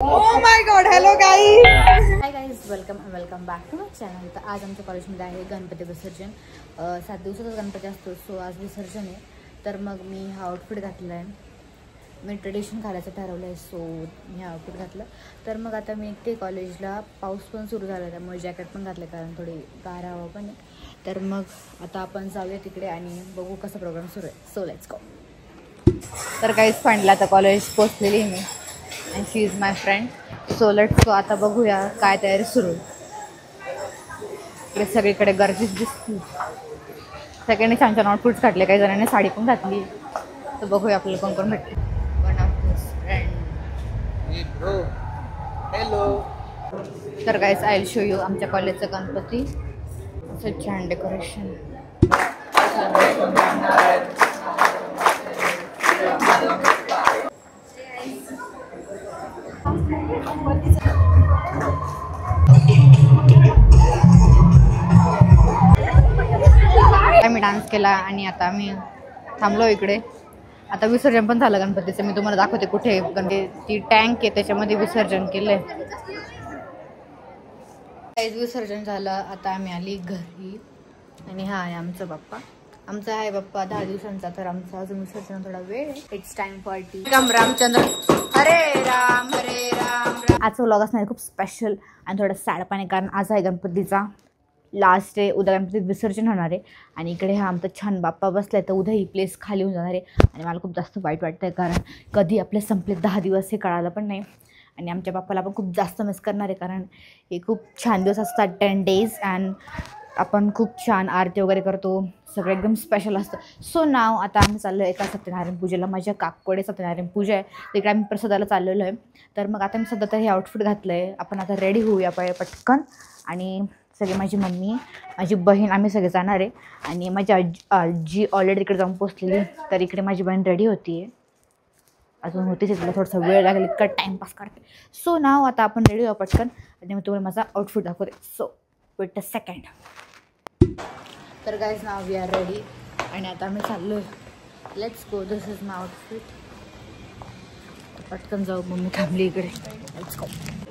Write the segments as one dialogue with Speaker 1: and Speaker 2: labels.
Speaker 1: Oh my god, hello guys.
Speaker 2: Hi guys, welcome back to my channel. तर आज आमच्या कॉलेजमध्ये आहे गणपती विसर्जन. 7 दिवसाचा गणपती असतो, सो आज विसर्जन आहे. तर मग मी हा आउटफिट घातला आहे. मी ट्रेडिशन घालायचं ठरवलं आहे, सो मी हा आउटफिट घातलं. तर मग आता मी ते कॉलेजला पाऊस पण सुरू झाला, त्यामुळे जॅकेट पण घातलं कारण थोडी गार हवा पण आहे. तर मग आता आपण जाऊया तिकडे आणि बघू कसा प्रोग्राम सुरू आहे. So let's go. तर काहीच फंडला आता कॉलेज पोचलेली मी and she is my friend. So let's go. आता बघूया काय तयारी सुरू. इकडे सगळीकडे गर्दीच दिसते. सगळ्यांनी छान छान आउटफिट्स काढले, काही जणांनी साडी पण घातली. तर बघूया आपल्याला कोण कोण भेटते. One of this friend.
Speaker 1: Hello.
Speaker 2: तर guys, I will show you आमच्या कॉलेजचं गणपती. असं छान डेकोरेशन. आम्ही डान्स केला आणि आता आम्ही थांबलो इकडे. आता विसर्जन पण झालं गणपतीचं. मी तुम्हाला दाखवते कुठे गणपती. ती टँक आहे त्याच्यामध्ये विसर्जन केलंय. विसर्जन झालं. आता आम्ही आली घरी आणि हा आहे आमचा बाप्पा. आमचा आहे बाप्पा 10 दिवसांचा. तर आमचा अजून विसर्जन थोडा वेळ आहे. It's time for T. Ramchandra हरे राम हरे राम. आजचा व्लॉग असणार खूप स्पेशल आणि थोडं सॅड पण आहे, कारण आज आहे गणपतीचा लास्ट डे. उद्या गणपतीत विसर्जन होणार आहे आणि इकडे हा आमचा छान बाप्पा बसलाय. तर उद्या ही प्लेस खाली होऊन जाणार आहे आणि मला खूप जास्त वाईट वाटतं आहे, कारण कधी आपले संपले 10 दिवस हे कळालं पण नाही. आणि आमच्या बाप्पाला आपण खूप जास्त मिस करणार आहे, कारण हे खूप छान दिवस असतात 10 days अँड आपण खूप छान आरती वगैरे करतो. सगळं एकदम स्पेशल असतं. सो नाव आता आम्ही चाललो आहे एका सत्यनारायण पूजेला. माझ्या काककडे सत्यनारायण पूजा आहे, तिकडे आम्ही प्रसादाला चाललेलो आहे. तर मग आता मी सध्या तर हे आउटफिट घातलं आहे. आपण आता रेडी होऊया पटकन. आणि सगळे माझी मम्मी, माझी बहीण, आम्ही सगळे जाणार आहे. आणि माझी आजी ऑलरेडी तिकडे जाऊन पोचलेली. तर इकडे माझी बहीण रेडी होती आहे. अजून होतीच, तिला थोडासा वेळ लागेल, इतका टाईमपास करते. सो नाव आता आपण रेडी व्हा पटकन आणि मी तुम्हाला माझा आउटफिट दाखवते. So wait a second. तर guys, now we are ready आणि आता आम्ही चाललो आहे. Let's go. This is my outfit. पटकन जाऊ. मम्मी थांबली इकडे. Let's go.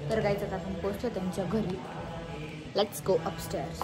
Speaker 2: तर गाईज, आता आपण पोचतो त्यांच्या घरी. Let's go upstairs.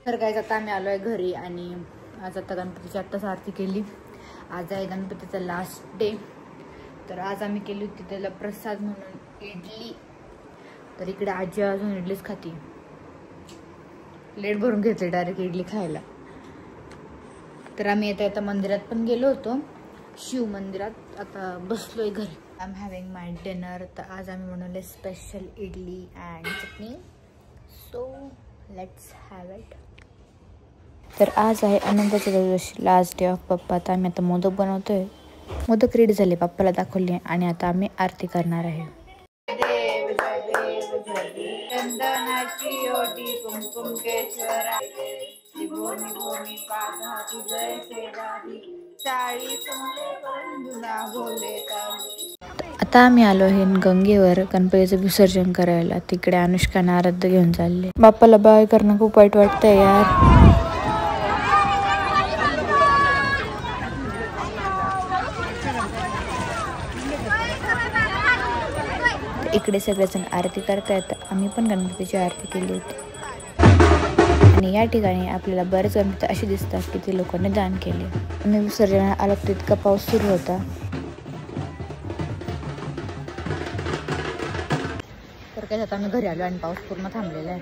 Speaker 2: तर गाईज, आता आम्ही आलो आहे घरी आणि आज आता गणपतीची आत्ताच आरती केली. आज आहे गणपतीचा लास्ट डे. तर आज आम्ही केली होती त्याला प्रसाद म्हणून इडली. तर इकडे आजी अजून इडलीच खाती. प्लेट भरून घेतली डायरेक्ट इडली खायला. तर आम्ही येता मंदिरात पण गेलो होतो, शिव मंदिरात. आता बसलोय घरी. I am having my dinner. तर आज आम्ही बनवले special idli and chutney. So let's have it. तर आज आहे Anant Chaturdashi, last day of पप्पा. तर आम्ही आता मोदक बनवतोय. मोदक रेडी झाले, पप्पाला दाखवले आणि आता आम्ही आरती करणार आहे. आता आम्ही आलो आहे गंगेवर गणपतीचं विसर्जन करायला. तिकडे अनुष्का नारद घेऊन चालले. बाप्पाला बाय करणं खूप वाईट वाटतंय यार. इकडे सगळेजण आरती करतायत. आम्ही पण गणपतीची आरती केली होती. आणि या ठिकाणी आपल्याला बरेच गणपती असे दिसतात की ते लोकांनी दान केले. आम्ही विसर्जनाला आलो तर इतका पाऊस सुरू होता. तर काय आता आम्ही घरी आलो आणि पाऊस पूर्ण थांबलेला आहे.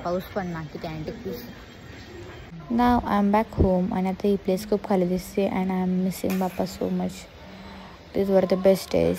Speaker 2: पाऊस पण ना किती antique piece. Now I am back home. आणि आता ही प्लेस खूप खाली दिसते and I am missing Bappa so much. This were the best days.